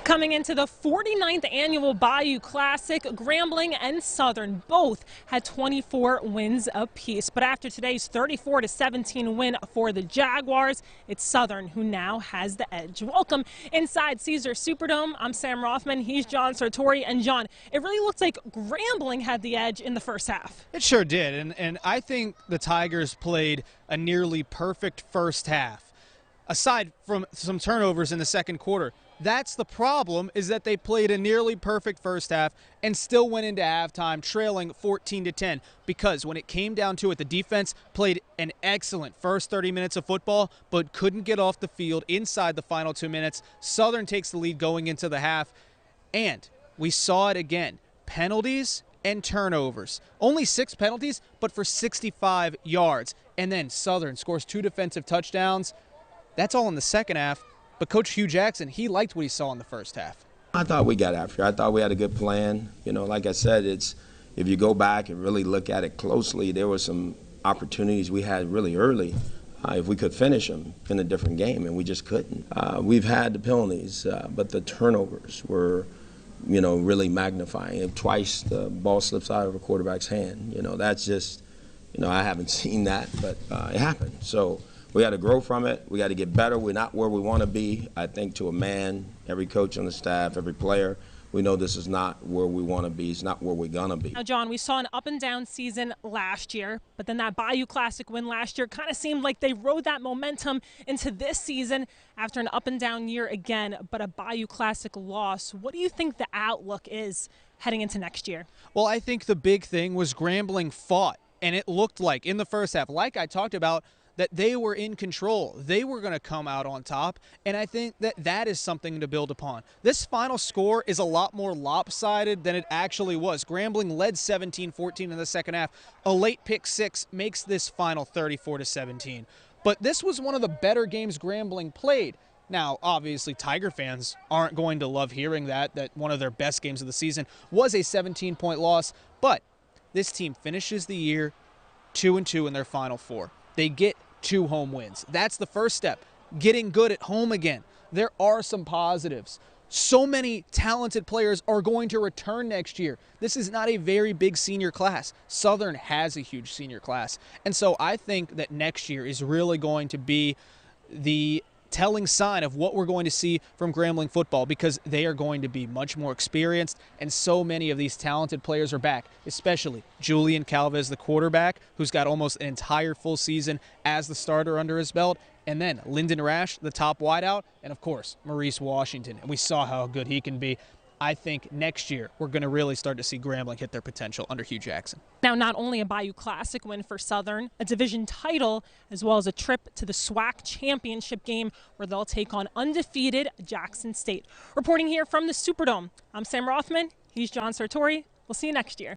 Coming into the 49th Annual Bayou Classic, Grambling and Southern both had 24 wins apiece. But after today's 34-17 win for the Jaguars, it's Southern who now has the edge. Welcome inside Caesar Superdome. I'm Sam Rothman. He's John Sartori. And John, it really looks like Grambling had the edge in the first half. It sure did. And I think the Tigers played a nearly perfect first half. Aside from some turnovers in the second quarter, that's the problem, is that they played a nearly perfect first half and still went into halftime trailing 14-10, because when it came down to it, the defense played an excellent first 30 minutes of football but couldn't get off the field inside the final 2 minutes. Southern takes the lead going into the half, and we saw it again. Penalties and turnovers. Only 6 penalties, but for 65 yards. And then Southern scores 2 defensive touchdowns. That's all in the second half. But Coach Hugh Jackson, he liked what he saw in the first half. I thought we got after it. I thought we had a good plan. You know, like I said, if you go back and really look at it closely, there were some opportunities we had really early. If we could finish them in a different game, and we just couldn't. We've had the penalties, but the turnovers were, really magnifying. Twice the ball slips out of a quarterback's hand. That's just, I haven't seen that, but it happened. So we got to grow from it. We got to get better. We're not where we want to be. I think to a man, every coach on the staff, every player, we know this is not where we want to be. It's not where we're going to be. Now, John, we saw an up-and-down season last year, but then that Bayou Classic win last year kind of seemed like they rode that momentum into this season after an up-and-down year again, but a Bayou Classic loss. What do you think the outlook is heading into next year? Well, I think the big thing was Grambling fought, and it looked like in the first half, like I talked about, that they were in control. They were going to come out on top, and I think that is something to build upon. This final score is a lot more lopsided than it actually was. Grambling led 17-14 in the second half. A late pick six makes this final 34-17. But this was one of the better games Grambling played. Now, obviously, Tiger fans aren't going to love hearing that one of their best games of the season was a 17-point loss, but this team finishes the year 2-2 in their Final Four. They get 2 home wins. That's the first step, getting good at home again. There are some positives. So many talented players are going to return next year. This is not a very big senior class. Southern has a huge senior class. And so I think that next year is really going to be the telling sign of what we're going to see from Grambling football, because they are going to be much more experienced, and so many of these talented players are back, especially Julian Calvez, the quarterback, who's got almost an entire full season as the starter under his belt, and then Lyndon Rash, the top wideout, and of course Maurice Washington, and we saw how good he can be. I think next year we're going to really start to see Grambling hit their potential under Hugh Jackson. Now, not only a Bayou Classic win for Southern, a division title, as well as a trip to the SWAC championship game where they'll take on undefeated Jackson State. Reporting here from the Superdome, I'm Sam Rothman. He's John Sartori. We'll see you next year.